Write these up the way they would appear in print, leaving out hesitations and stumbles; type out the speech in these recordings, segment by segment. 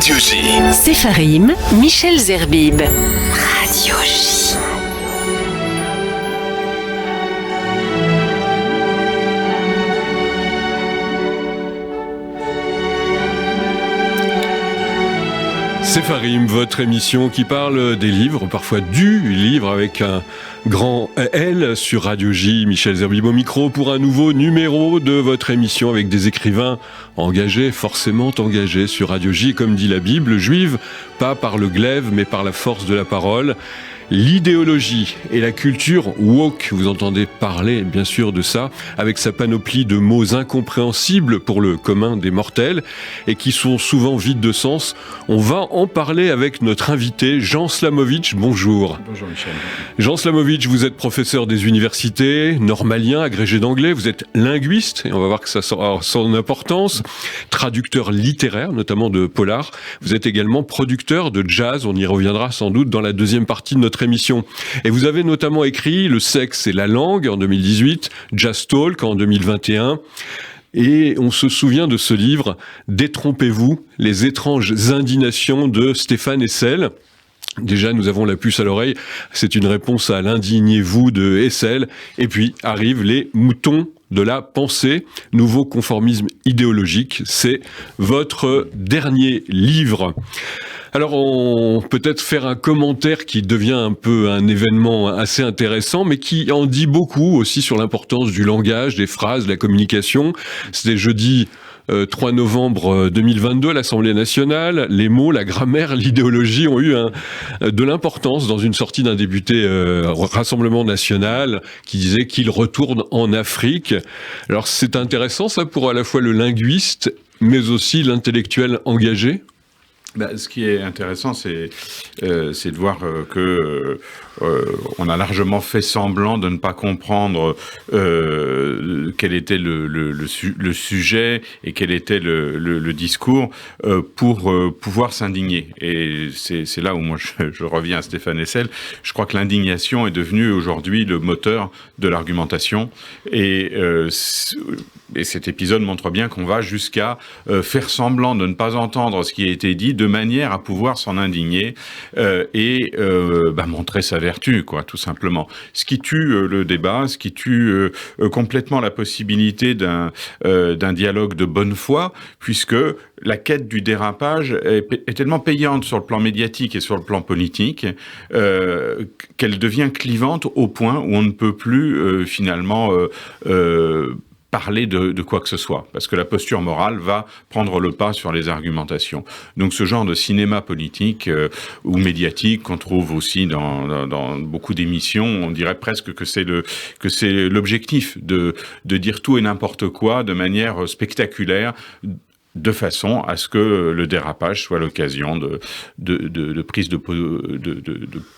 Radio J. Sépharim, Michel Zerbib. Radio J. Sépharim, votre émission qui parle des livres, parfois du livre avec un grand L sur Radio J. Michel Zerbib au micro pour un nouveau numéro de votre émission avec des écrivains engagés, forcément engagés sur Radio J. Comme dit la Bible juive, pas par le glaive mais par la force de la parole. L'idéologie et la culture woke, vous entendez parler bien sûr de ça, avec sa panoplie de mots incompréhensibles pour le commun des mortels et qui sont souvent vides de sens. On va en parler avec notre invité Jean Slamovitch. Bonjour. Bonjour Michel. Jean Slamovitch, vous êtes professeur des universités, normalien, agrégé d'anglais, vous êtes linguiste, et on va voir que ça a son importance, traducteur littéraire, notamment de polar. Vous êtes également producteur de jazz, on y reviendra sans doute dans la deuxième partie de notre émission. Et vous avez notamment écrit Le sexe et la langue en 2018, Jazz Talk en 2021. Et on se souvient de ce livre, Détrompez-vous, les étranges indignations de Stéphane Hessel. Déjà, nous avons la puce à l'oreille. C'est une réponse à l'indignez-vous de Hessel. Et puis arrivent les moutons de la pensée, nouveau conformisme idéologique. C'est votre dernier livre. Alors, on peut peut-être faire un commentaire qui devient un peu un événement assez intéressant, mais qui en dit beaucoup aussi sur l'importance du langage, des phrases, de la communication. C'était jeudi 3 novembre 2022 à l'Assemblée nationale. Les mots, la grammaire, l'idéologie ont eu de l'importance dans une sortie d'un député Rassemblement national qui disait qu'il retourne en Afrique. Alors, c'est intéressant ça pour à la fois le linguiste, mais aussi l'intellectuel engagé. Ce qui est intéressant, c'est de voir que on a largement fait semblant de ne pas comprendre quel était le sujet et quel était le discours pour pouvoir s'indigner. Et c'est là où moi je reviens à Stéphane Hessel. Je crois que l'indignation est devenue aujourd'hui le moteur de l'argumentation. Et cet épisode montre bien qu'on va jusqu'à faire semblant de ne pas entendre ce qui a été dit de manière à pouvoir s'en indigner et montrer sa vertu, quoi, tout simplement. Ce qui tue le débat, ce qui tue complètement la possibilité d'un dialogue de bonne foi, puisque la quête du dérapage est tellement payante sur le plan médiatique et sur le plan politique qu'elle devient clivante au point où on ne peut plus finalement parler de quoi que ce soit, parce que la posture morale va prendre le pas sur les argumentations. Donc ce genre de cinéma politique ou médiatique qu'on trouve aussi dans beaucoup d'émissions, on dirait presque que c'est l'objectif de dire tout et n'importe quoi de manière spectaculaire, de façon à ce que le dérapage soit l'occasion de prise de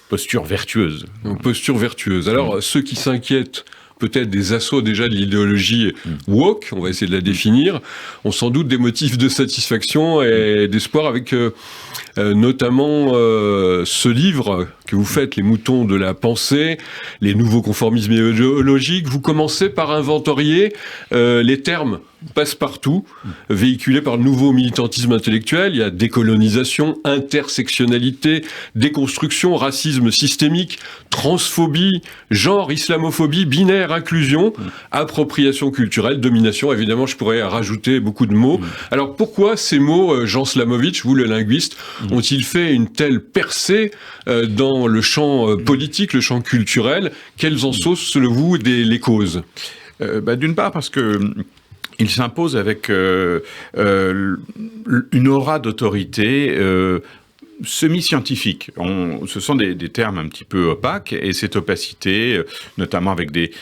posture vertueuse. Donc, posture vertueuse. Alors, ceux qui s'inquiètent peut-être des assauts déjà de l'idéologie woke, on va essayer de la définir, ont sans doute des motifs de satisfaction et d'espoir avec notamment ce livre que vous faites, Les moutons de la pensée, les nouveaux conformismes idéologiques. Vous commencez par inventorier les termes passe-partout, véhiculés par le nouveau militantisme intellectuel. Il y a décolonisation, intersectionnalité, déconstruction, racisme systémique, transphobie, genre, islamophobie, binaire, inclusion, appropriation culturelle, domination. Évidemment, je pourrais rajouter beaucoup de mots. Alors, pourquoi ces mots, Jean Slamovitch, vous le linguiste, ont-ils fait une telle percée dans le champ politique, le champ culturel? Quelles en sont, selon vous, les causes? D'une part, parce que il s'impose avec une aura d'autorité semi-scientifique. Ce sont des termes un petit peu opaques, et cette opacité, notamment avec des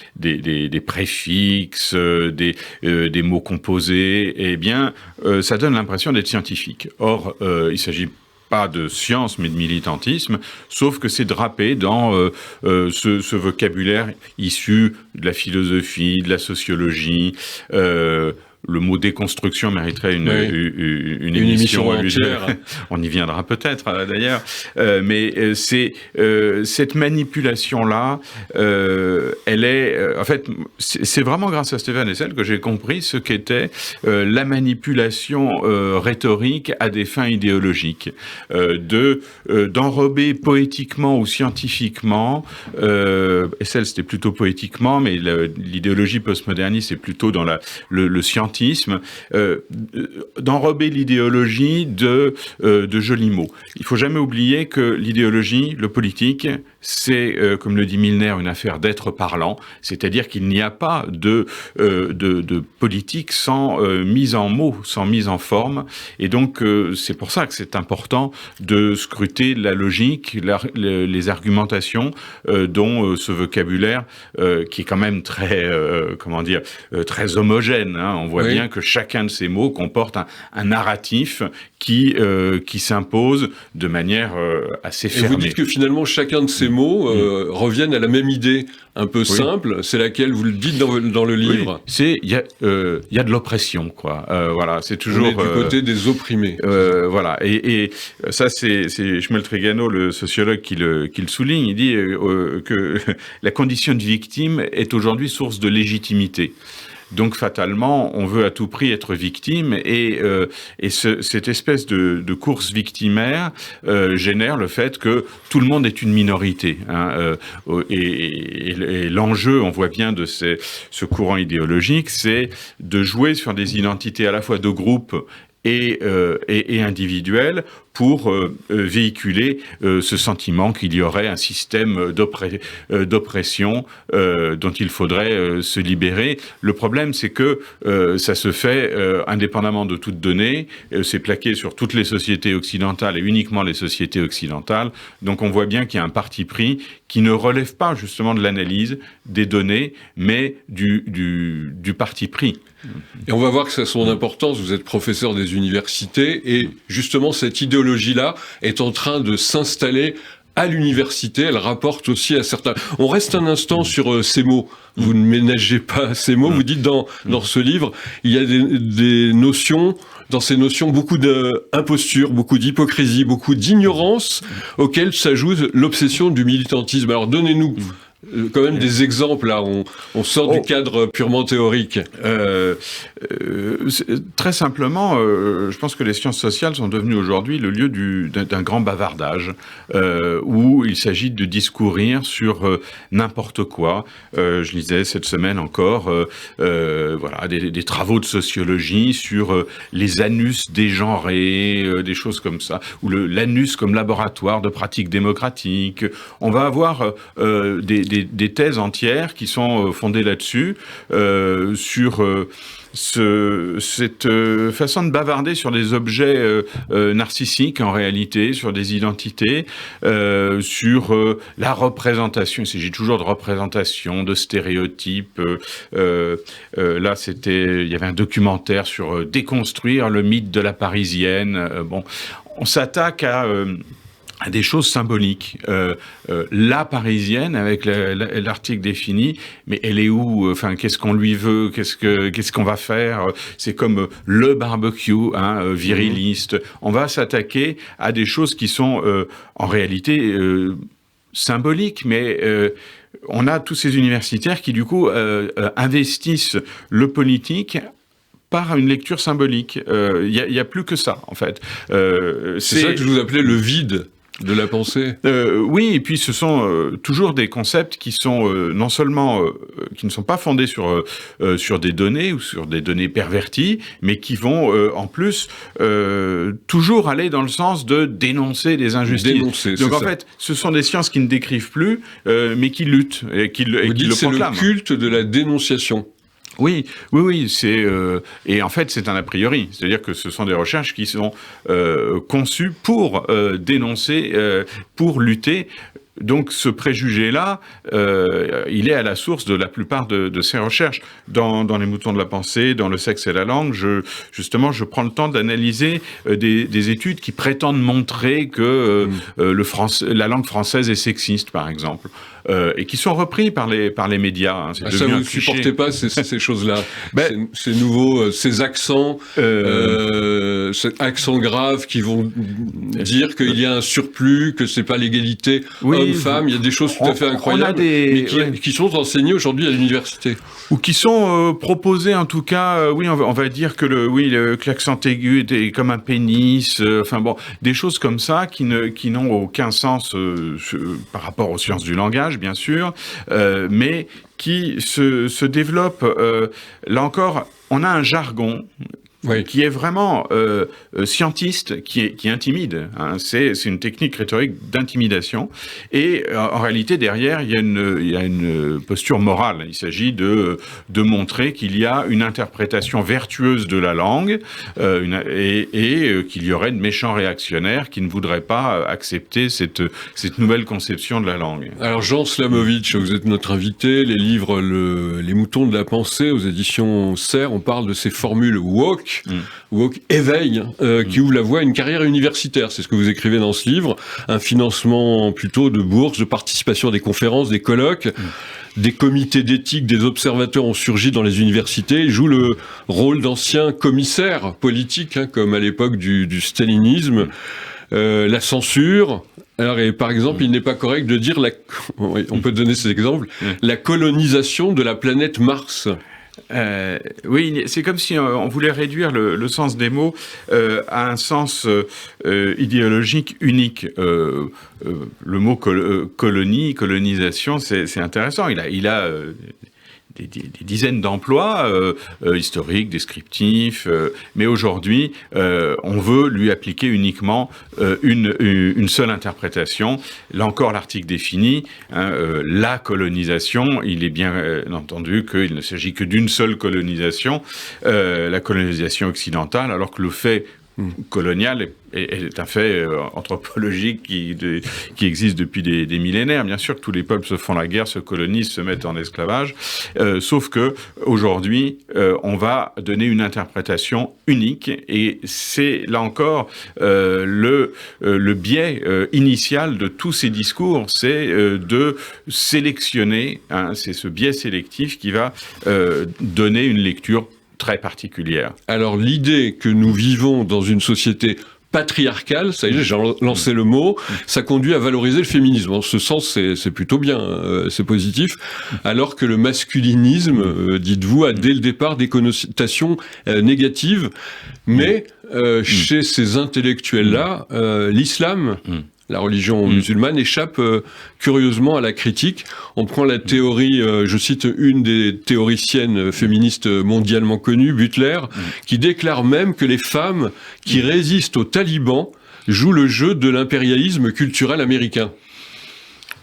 préfixes, des mots composés, eh bien, ça donne l'impression d'être scientifique. Or, il s'agit pas de science, mais de militantisme, sauf que c'est drapé dans ce vocabulaire issu de la philosophie, de la sociologie, le mot déconstruction mériterait une émission entière. On y viendra peut-être d'ailleurs. Mais c'est cette manipulation-là, elle est... en fait, c'est vraiment grâce à Stéphane Hessel que j'ai compris ce qu'était la manipulation rhétorique à des fins idéologiques. D'enrober poétiquement ou scientifiquement, Hessel c'était plutôt poétiquement, mais l'idéologie postmoderniste c'est plutôt dans le scientisme, d'enrober l'idéologie de jolis mots. Il faut jamais oublier que l'idéologie, le politique, c'est, comme le dit Milner, une affaire d'être parlant, c'est-à-dire qu'il n'y a pas de politique sans mise en mots, sans mise en forme, et donc c'est pour ça que c'est important de scruter la logique, les argumentations dont ce vocabulaire qui est quand même très, très homogène. Hein. On voit bien que chacun de ces mots comporte un narratif qui s'impose de manière assez fermée. Et vous dites que finalement chacun de ces mots reviennent à la même idée un peu simple, c'est laquelle vous le dites dans le livre. Oui, il y a de l'oppression, quoi. Voilà, c'est toujours... On est du côté des opprimés. Voilà, et ça c'est Shmuel Trigano, le sociologue, qui le souligne. Il dit que la condition de victime est aujourd'hui source de légitimité. Donc fatalement, on veut à tout prix être victime, et cette espèce de course victimaire génère le fait que tout le monde est une minorité. Hein, et l'enjeu, on voit bien de ce courant idéologique, c'est de jouer sur des identités à la fois de groupe et individuelles pour véhiculer ce sentiment qu'il y aurait un système d'oppression dont il faudrait se libérer. Le problème, c'est que ça se fait indépendamment de toute donnée, c'est plaqué sur toutes les sociétés occidentales et uniquement les sociétés occidentales. Donc on voit bien qu'il y a un parti pris qui ne relève pas justement de l'analyse des données, mais du parti pris. Et on va voir que ça a son importance. Vous êtes professeur des universités, et justement cette idéologie-là est en train de s'installer à l'université. Elle rapporte aussi à certains... On reste un instant sur ces mots. Vous ne ménagez pas ces mots. Vous dites dans ce livre, il y a des notions... Dans ces notions, beaucoup d'imposture, beaucoup d'hypocrisie, beaucoup d'ignorance, auxquelles s'ajoute l'obsession du militantisme. Alors donnez-nous quand même des exemples, là. On sort du cadre purement théorique. Très simplement, je pense que les sciences sociales sont devenues aujourd'hui le lieu d'un grand bavardage, où il s'agit de discourir sur n'importe quoi. Je lisais cette semaine encore des travaux de sociologie sur les anus dégenrés, des choses comme ça, ou l'anus comme laboratoire de pratiques démocratiques. On va avoir des thèses entières qui sont fondées là-dessus, sur cette façon de bavarder sur des objets narcissiques en réalité, sur des identités, sur la représentation. Il s'agit toujours de représentation, de stéréotypes. Là, il y avait un documentaire sur déconstruire le mythe de la Parisienne. On s'attaque à des choses symboliques. La Parisienne, avec l'article défini, mais elle est où? Enfin, qu'est-ce qu'on lui veut? Qu'est-ce qu'on va faire? C'est comme le barbecue, viriliste. On va s'attaquer à des choses qui sont en réalité symboliques, mais on a tous ces universitaires qui, du coup, investissent le politique par une lecture symbolique. Il y a plus que ça, en fait. C'est ça que je vous appelais le vide de la pensée. Oui, et puis ce sont toujours des concepts qui sont non seulement qui ne sont pas fondés sur des données ou sur des données perverties, mais qui vont en plus toujours aller dans le sens de dénoncer les injustices. Donc en fait, ce sont des sciences qui ne décrivent plus, mais qui luttent et qui le proclament. C'est le culte de la dénonciation. Oui, et en fait c'est un a priori, c'est-à-dire que ce sont des recherches qui sont conçues pour dénoncer, pour lutter. Donc ce préjugé-là, il est à la source de la plupart de ces recherches. Dans les moutons de la pensée, dans le sexe et la langue, je prends le temps d'analyser des études qui prétendent montrer que la langue française est sexiste, par exemple. Et qui sont repris par les médias. Hein. C'est ça, vous ne supportez pas ces choses-là, ces nouveaux, ces accents graves qui vont dire qu'il y a un surplus, que c'est pas l'égalité homme-femme. Il y a des choses tout à fait incroyables, qui sont enseignées aujourd'hui à l'université. Ou qui sont proposées, en tout cas, on va dire que l'accent aigu est comme un pénis, des choses comme ça qui n'ont aucun sens par rapport aux sciences du langage, bien sûr, mais qui se développent. Là encore, on a un jargon qui est vraiment scientiste, qui intimide. Hein. C'est une technique rhétorique d'intimidation. Et en réalité, derrière, il y a une posture morale. Il s'agit de montrer qu'il y a une interprétation vertueuse de la langue et qu'il y aurait de méchants réactionnaires qui ne voudraient pas accepter cette nouvelle conception de la langue. Alors Jean Slamovitch, vous êtes notre invité. Les livres Les moutons de la pensée aux éditions Serre, on parle de ces formules woke, éveil, qui ouvre la voie à une carrière universitaire. C'est ce que vous écrivez dans ce livre. Un financement plutôt de bourses, de participation à des conférences, des colloques. Des comités d'éthique, des observateurs ont surgi dans les universités. Ils jouent le rôle d'anciens commissaires politiques, comme à l'époque du stalinisme. La censure. Alors, par exemple, il n'est pas correct de dire, on peut donner ces exemples, la colonisation de la planète Mars. Oui, c'est comme si on voulait réduire le sens des mots à un sens idéologique unique. Le mot colonisation, c'est intéressant. Il a des dizaines d'emplois historiques, descriptifs, mais aujourd'hui, on veut lui appliquer uniquement une seule interprétation. Là encore, l'article définit la colonisation. Il est bien entendu qu'il ne s'agit que d'une seule colonisation, la colonisation occidentale, alors que le fait colonial est un fait anthropologique qui existe depuis des millénaires. Bien sûr que tous les peuples se font la guerre, se colonisent, se mettent en esclavage, sauf que aujourd'hui, on va donner une interprétation unique, et c'est là encore le biais initial de tous ces discours, c'est de sélectionner. C'est ce biais sélectif qui va donner une lecture très particulière. Alors l'idée que nous vivons dans une société patriarcale, ça y est, j'ai lancé le mot, ça conduit à valoriser le féminisme. En ce sens, c'est plutôt bien, c'est positif. Alors que le masculinisme, dites-vous, a dès le départ des connotations négatives. Mais chez ces intellectuels-là, l'islam, la religion musulmane, échappe curieusement à la critique. On prend la théorie, je cite une des théoriciennes féministes mondialement connues, Butler, qui déclare même que les femmes qui résistent aux talibans jouent le jeu de l'impérialisme culturel américain.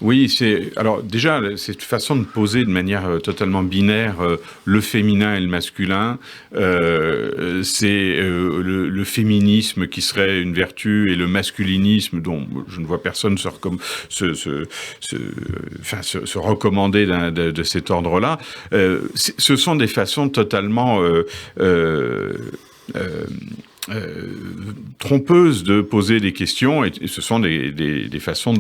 Oui, alors déjà cette façon de poser de manière totalement binaire le féminin et le masculin, c'est le féminisme qui serait une vertu et le masculinisme dont je ne vois personne se recommander de cet ordre-là. Ce sont des façons totalement trompeuses de poser des questions, et ce sont des façons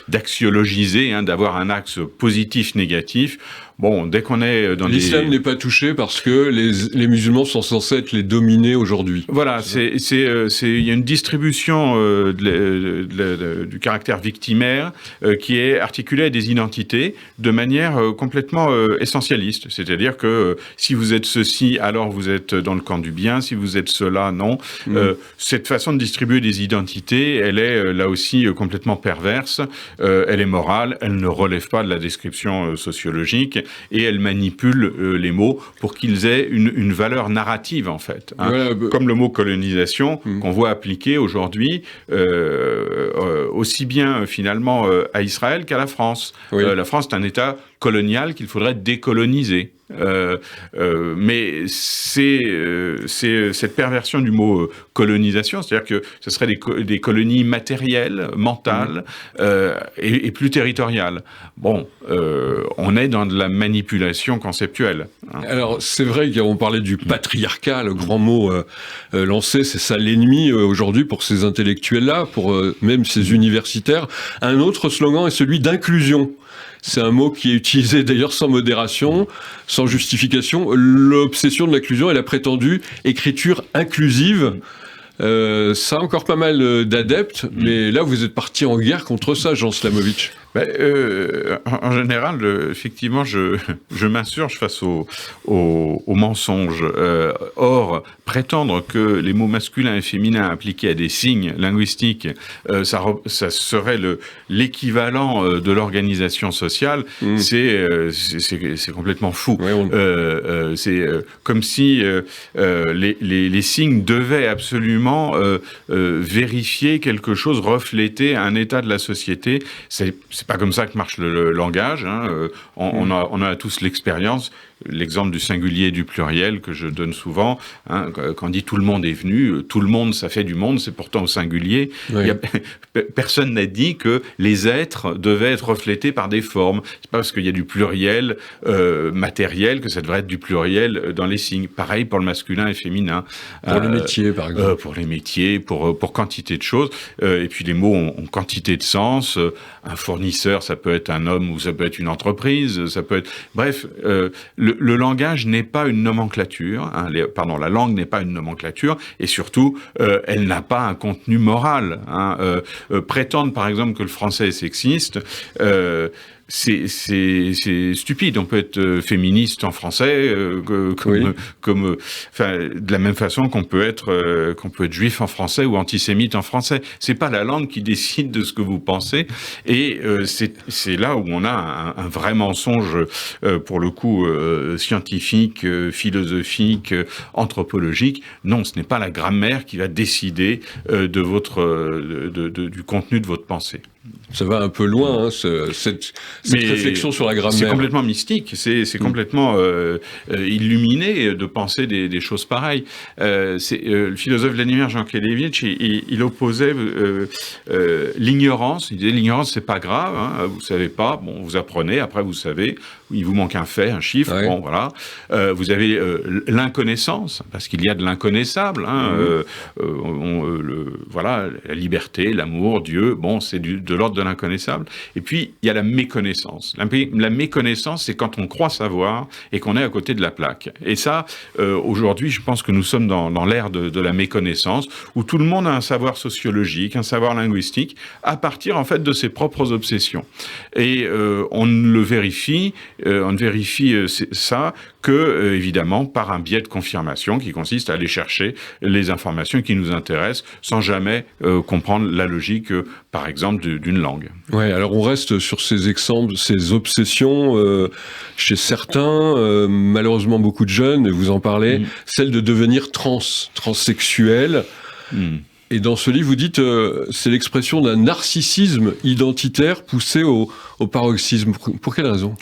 d'axiologiser, d'avoir un axe positif-négatif. Bon, dès qu'on est dans l'islam n'est pas touché parce que les musulmans sont censés être les dominés aujourd'hui. Voilà, il y a une distribution du caractère victimaire qui est articulée à des identités de manière complètement essentialiste. C'est-à-dire que si vous êtes ceci, alors vous êtes dans le camp du bien. Si vous êtes cela, non. Cette façon de distribuer des identités, elle est là aussi complètement perverse. Elle est morale. Elle ne relève pas de la description sociologique. Et elle manipule les mots pour qu'ils aient une valeur narrative, en fait. Comme le mot colonisation, qu'on voit appliqué aujourd'hui aussi bien, finalement, à Israël qu'à la France. La France est un État colonial qu'il faudrait décoloniser. mais c'est cette perversion du mot colonisation, c'est-à-dire que ce serait des colonies matérielles, mentales et plus territoriales. Bon, on est dans de la manipulation conceptuelle. Hein. Alors, c'est vrai qu'on parlait du patriarcat, le grand mot lancé, c'est ça l'ennemi aujourd'hui pour ces intellectuels-là, pour même ces universitaires. Un autre slogan est celui d'inclusion. C'est un mot qui est utilisé d'ailleurs sans modération, sans justification. L'obsession de l'inclusion et la prétendue écriture inclusive. Ça a encore pas mal d'adeptes, mais là vous êtes parti en guerre contre ça, Jean Slamovitch. En général, effectivement, je m'insurge face aux mensonges. Or, prétendre que les mots masculins et féminins appliqués à des signes linguistiques, ça serait l'équivalent de l'organisation sociale, c'est complètement fou. Ouais, c'est comme si les signes devaient absolument vérifier quelque chose, refléter un état de la société. C'est pas comme ça que marche le langage. Hein. On a tous l'expérience. L'exemple du singulier et du pluriel que je donne souvent, hein, quand on dit tout le monde est venu, tout le monde, ça fait du monde, c'est pourtant au singulier. Oui. Personne n'a dit que les êtres devaient être reflétés par des formes. C'est pas parce qu'il y a du pluriel matériel que ça devrait être du pluriel dans les signes. Pareil pour le masculin et féminin. Pour les métiers, par exemple. Pour les métiers, pour quantité de choses. Et puis les mots ont quantité de sens. Un fournisseur, ça peut être un homme ou ça peut être une entreprise. Ça peut être... Bref, le langage n'est pas une nomenclature, hein, la langue n'est pas une nomenclature, et surtout, elle n'a pas un contenu moral. Hein, prétendre, par exemple, que le français est sexiste, c'est stupide. On peut être féministe en français, de la même façon qu'on peut être juif en français ou antisémite en français. C'est pas la langue qui décide de ce que vous pensez, et c'est là où on a un vrai mensonge, pour le coup, scientifique, philosophique, anthropologique. Non, ce n'est pas la grammaire qui va décider du contenu de votre pensée. Ça va un peu loin, hein, cette réflexion sur la grammaire. C'est complètement mystique, c'est complètement illuminé de penser des choses pareilles. Le philosophe Vladimir Jankélévitch, il opposait l'ignorance. Il disait l'ignorance, c'est pas grave, hein, vous savez pas, bon, vous apprenez, après vous savez, il vous manque un fait, un chiffre, ouais. Bon voilà. Vous avez l'inconnaissance, parce qu'il y a de l'inconnaissable. Hein, voilà, la liberté, l'amour, Dieu, bon, c'est de l'ordre de l'inconnaissable. Et puis, il y a la méconnaissance. La méconnaissance, c'est quand on croit savoir et qu'on est à côté de la plaque. Et ça, aujourd'hui, je pense que nous sommes dans l'ère de la méconnaissance, où tout le monde a un savoir sociologique, un savoir linguistique, à partir, en fait, de ses propres obsessions. Et on ne vérifie ça que, évidemment, par un biais de confirmation qui consiste à aller chercher les informations qui nous intéressent sans jamais comprendre la logique, par exemple, d'une langue. Ouais, alors on reste sur ces exemples, ces obsessions chez certains, malheureusement beaucoup de jeunes, et vous en parlez, celle de devenir transsexuel. Et dans ce livre, vous dites, c'est l'expression d'un narcissisme identitaire poussé au paroxysme. Pour quelle raison ?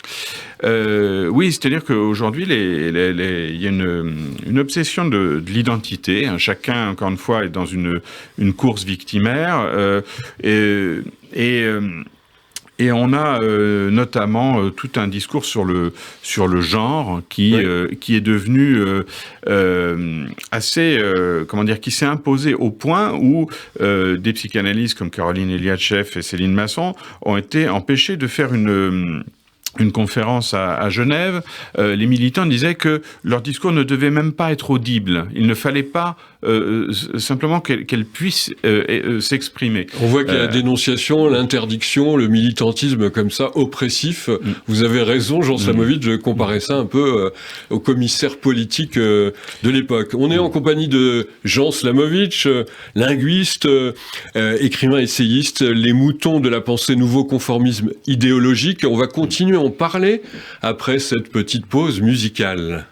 Oui, c'est-à-dire qu'aujourd'hui, il y a une obsession de l'identité. Hein. Chacun, encore une fois, est dans une course victimaire. Et on a notamment tout un discours sur le genre qui est devenu assez qui s'est imposé au point où des psychanalystes comme Caroline Eliatchev et Céline Masson ont été empêchés de faire une conférence à Genève. Les militants disaient que leur discours ne devait même pas être audible. Il ne fallait pas simplement qu'elle puisse s'exprimer. On voit qu'il y a la dénonciation, l'interdiction, le militantisme comme ça, oppressif. Vous avez raison, Jean Slamovitch, de comparer ça un peu au commissaire politique de l'époque. On est en compagnie de Jean Slamovitch, linguiste, écrivain, essayiste, les moutons de la pensée nouveau conformisme idéologique. On va continuer à en parler après cette petite pause musicale.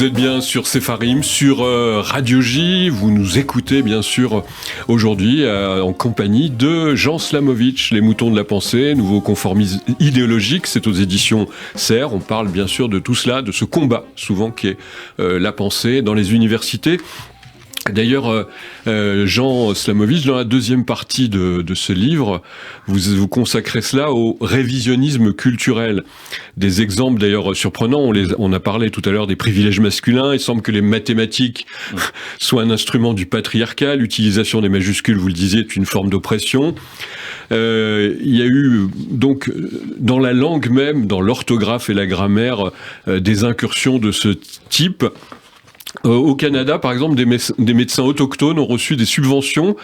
Vous êtes bien sur Sepharim, sur Radio J. Vous nous écoutez bien sûr aujourd'hui en compagnie de Jean Slamovitch, Les Moutons de la Pensée, nouveau conformisme idéologique. C'est aux éditions Serre. On parle bien sûr de tout cela, de ce combat souvent qui est la pensée dans les universités. D'ailleurs, Jean Slamovitch, dans la deuxième partie de ce livre, vous consacrez cela au révisionnisme culturel. Des exemples d'ailleurs surprenants, on a parlé tout à l'heure des privilèges masculins, il semble que les mathématiques soient un instrument du patriarcat, l'utilisation des majuscules, vous le disiez, est une forme d'oppression. Il y a eu donc dans la langue même, dans l'orthographe et la grammaire, des incursions de ce type. Au Canada, par exemple, des médecins autochtones ont reçu des subventions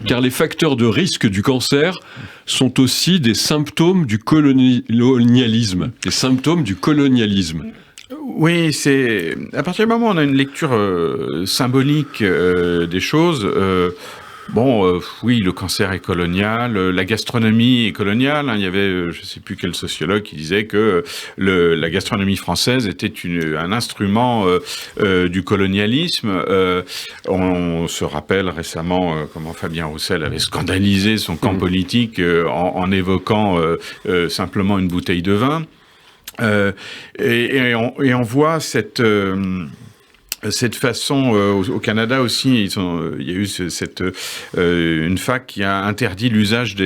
car les facteurs de risque du cancer sont aussi des symptômes du colonialisme. Des symptômes du colonialisme. Oui, c'est à partir du moment où on a une lecture symbolique des choses. Oui, le cancer est colonial, la gastronomie est coloniale. Il y avait, je ne sais plus quel sociologue qui disait que la gastronomie française était un instrument du colonialisme. On se rappelle récemment comment Fabien Roussel avait scandalisé son camp politique en évoquant simplement une bouteille de vin. Et on voit cette façon, au Canada aussi, il y a eu une fac qui a interdit l'usage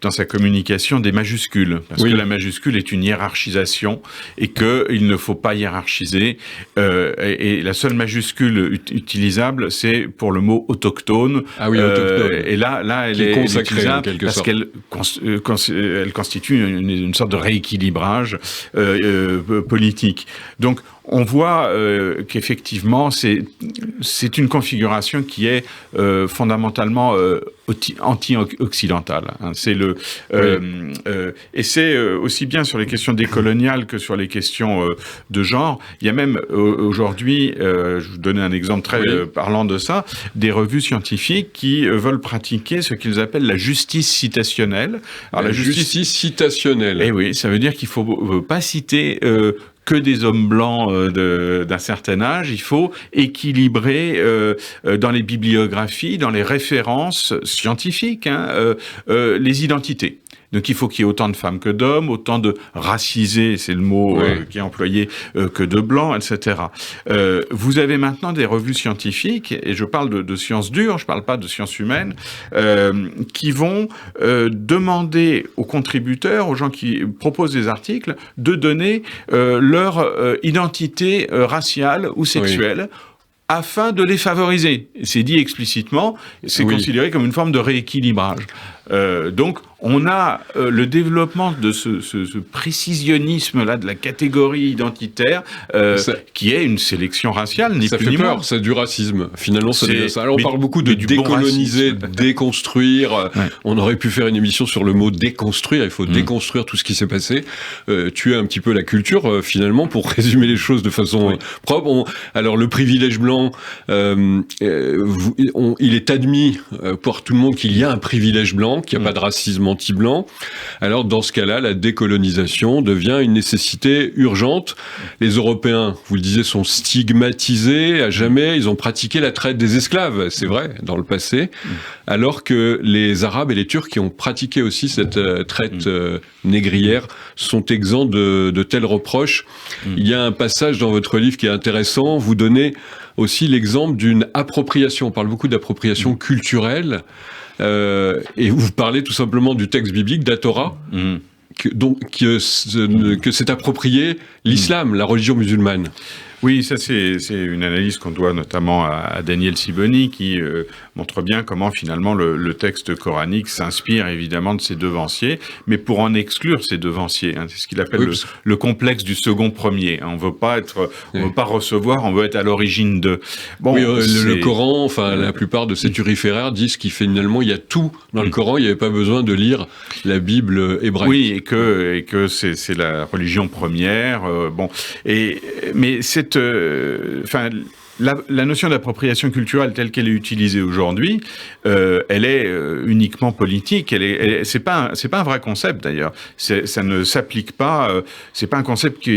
dans sa communication des majuscules, parce que la majuscule est une hiérarchisation et qu'il ne faut pas hiérarchiser. Et la seule majuscule utilisable, c'est pour le mot autochtone. Ah oui, autochtone. Et là, elle est utilisable parce qu'elle constitue une sorte de rééquilibrage politique. Donc, on voit qu'effectivement, c'est une configuration qui est fondamentalement anti-occidentale. C'est et c'est aussi bien sur les questions décoloniales que sur les questions de genre. Il y a même aujourd'hui, je vous donner un exemple très parlant de ça, des revues scientifiques qui veulent pratiquer ce qu'ils appellent la justice citationnelle. Alors, la justice citationnelle. Eh oui, ça veut dire qu'il faut pas citer que des hommes blancs d'un certain âge. Il faut équilibrer dans les bibliographies, dans les références scientifiques, les identités. Donc il faut qu'il y ait autant de femmes que d'hommes, autant de racisés, c'est le mot qui est employé, que de blancs, etc. Vous avez maintenant des revues scientifiques, et je parle de sciences dures, je parle pas de sciences humaines, qui vont demander aux contributeurs, aux gens qui proposent des articles, de donner leur identité raciale ou sexuelle, afin de les favoriser. C'est dit explicitement, c'est considéré comme une forme de rééquilibrage. Donc, on a le développement de ce précisionnisme-là de la catégorie identitaire, qui est une sélection raciale, ni plus ni moins. Ça fait peur, c'est du racisme. Finalement, c'est ça. Alors, on parle beaucoup de décoloniser, déconstruire. On aurait pu faire une émission sur le mot déconstruire. Il faut déconstruire tout ce qui s'est passé. Tuer un petit peu la culture, finalement, pour résumer les choses de façon propre. Alors, le privilège blanc, il est admis pour tout le monde qu'il y a un privilège blanc, qu'il n'y a pas de racisme anti-blanc. Alors, dans ce cas-là, la décolonisation devient une nécessité urgente. Les Européens, vous le disiez, sont stigmatisés à jamais. Ils ont pratiqué la traite des esclaves, c'est vrai, dans le passé. Alors que les Arabes et les Turcs qui ont pratiqué aussi cette traite négrière sont exempts de tels reproches. Il y a un passage dans votre livre qui est intéressant. Vous donnez aussi l'exemple d'une appropriation. On parle beaucoup d'appropriation culturelle. Et vous parlez tout simplement du texte biblique, de la Torah, que s'est approprié l'islam, la religion musulmane. Oui, ça c'est une analyse qu'on doit notamment à Daniel Sibony qui montre bien comment finalement le texte coranique s'inspire évidemment de ses devanciers, mais pour en exclure ses devanciers. C'est ce qu'il appelle le complexe du second premier. On veut pas recevoir, on veut être à l'origine de. Bon, le Coran, enfin la plupart de ces turiféraires disent qu'il finalement il y a tout dans le Coran, il n'y avait pas besoin de lire la Bible hébraïque. Oui, et que c'est la religion première. Mais cette la notion d'appropriation culturelle telle qu'elle est utilisée aujourd'hui, elle est uniquement politique. C'est pas un vrai concept d'ailleurs. Ça ne s'applique pas. C'est pas un concept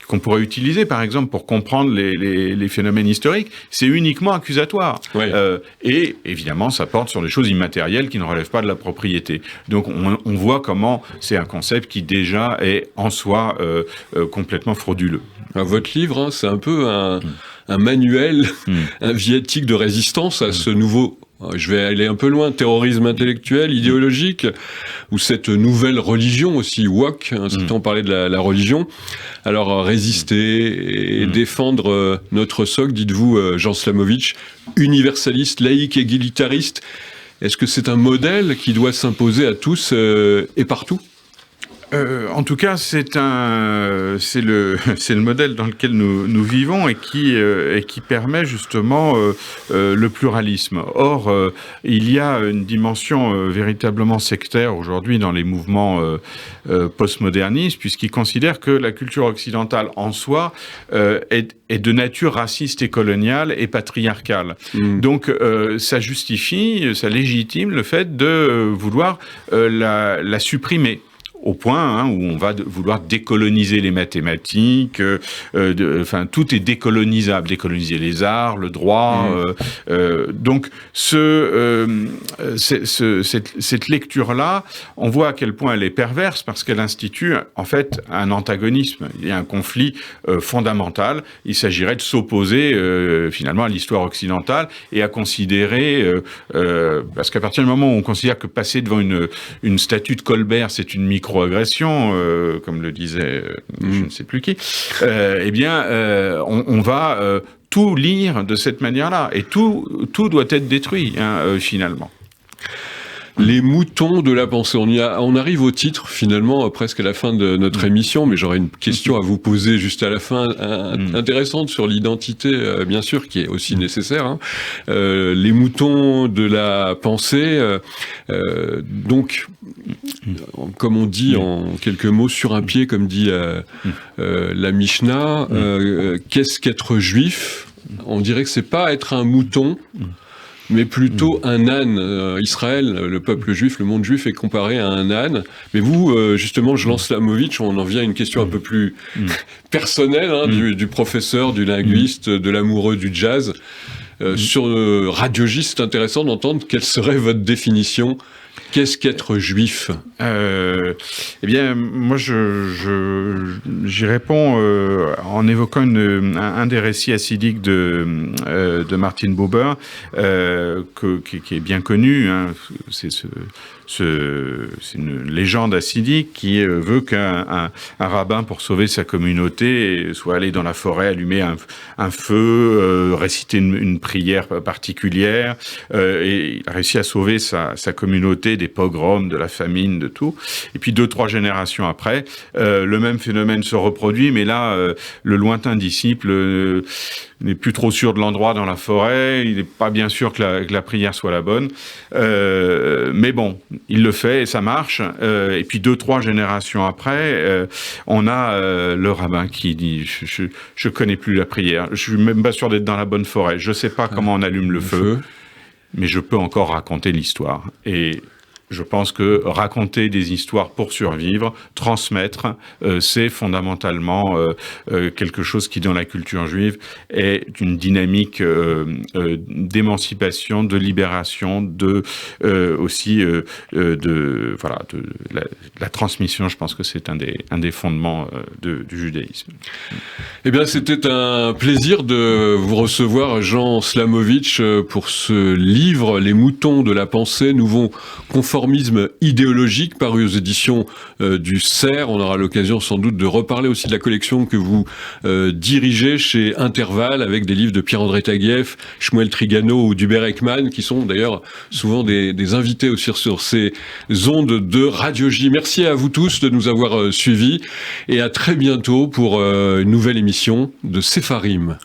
qu'on pourrait utiliser, par exemple, pour comprendre les phénomènes historiques. C'est uniquement accusatoire. Oui. Et évidemment, ça porte sur des choses immatérielles qui ne relèvent pas de la propriété. Donc, on voit comment c'est un concept qui déjà est en soi complètement frauduleux. Alors, votre livre, hein, c'est un peu un manuel, un viatique de résistance à ce nouveau, je vais aller un peu loin, terrorisme intellectuel, idéologique, ou cette nouvelle religion aussi, woke, hein, on parlait de la religion. Alors, résister et défendre notre socle, dites-vous, Jean Slamovitch, universaliste, laïque, égalitariste. Est-ce que c'est un modèle qui doit s'imposer à tous et partout ? En tout cas, c'est le modèle dans lequel nous vivons et qui permet justement le pluralisme. Or, il y a une dimension véritablement sectaire aujourd'hui dans les mouvements postmodernistes, puisqu'ils considèrent que la culture occidentale en soi est de nature raciste et coloniale et patriarcale. Donc, ça justifie, ça légitime le fait de vouloir la supprimer. Au point où on va vouloir décoloniser les mathématiques, tout est décolonisable, décoloniser les arts, le droit. Donc cette lecture-là, on voit à quel point elle est perverse parce qu'elle institue en fait un antagonisme. Il y a un conflit fondamental. Il s'agirait de s'opposer finalement à l'histoire occidentale et à considérer, parce qu'à partir du moment où on considère que passer devant une statue de Colbert, c'est une microagression, comme le disait je ne sais plus qui, on va tout lire de cette manière-là. Et tout doit être détruit, finalement. Les moutons de la pensée. On arrive au titre, finalement, presque à la fin de notre émission, mais j'aurais une question à vous poser juste à la fin, intéressante sur l'identité, bien sûr, qui est aussi nécessaire. Hein. Les moutons de la pensée, donc, comme on dit en quelques mots, sur un pied, comme dit la Mishnah, qu'est-ce qu'être juif ? On dirait que c'est pas être un mouton, mais plutôt un âne. Israël, le peuple juif, le monde juif est comparé à un âne. Mais vous, justement, Jean Slamovitch, on en vient à une question un peu plus personnelle, du professeur, du linguiste, de l'amoureux du jazz. Sur Radio J, c'est intéressant d'entendre quelle serait votre définition. Qu'est-ce qu'être juif ? Moi, j'y réponds en évoquant un des récits hassidiques de Martin Buber, qui est bien connu. Hein. C'est une légende hassidique qui veut qu'un rabbin, pour sauver sa communauté, soit allé dans la forêt, allumer un feu, réciter une prière particulière, et il a réussi à sauver sa communauté des pogroms, de la famine, de tout. Et puis 2-3 générations après, le même phénomène se reproduit, mais là, le lointain disciple n'est plus trop sûr de l'endroit dans la forêt, il n'est pas bien sûr que la prière soit la bonne, mais bon, il le fait et ça marche. Et puis 2-3 générations après, on a le rabbin qui dit je connais plus la prière, je suis même pas sûr d'être dans la bonne forêt, je sais pas comment on allume le feu, mais je peux encore raconter l'histoire. Et je pense que raconter des histoires pour survivre, transmettre, c'est fondamentalement quelque chose qui, dans la culture juive, est une dynamique d'émancipation, de libération, aussi de la transmission. Je pense que c'est un des fondements du judaïsme. Eh bien, c'était un plaisir de vous recevoir, Jean Slamovitch, pour ce livre, Les moutons de la pensée, nouveau conformisme idéologique, paru aux éditions du CERF. On aura l'occasion sans doute de reparler aussi de la collection que vous dirigez chez Intervalle, avec des livres de Pierre-André Taguieff, Shmuel Trigano ou d'Hubert Ekman, qui sont d'ailleurs souvent des invités aussi sur ces ondes de Radio J. Merci à vous tous de nous avoir suivis et à très bientôt pour une nouvelle émission de Sepharim.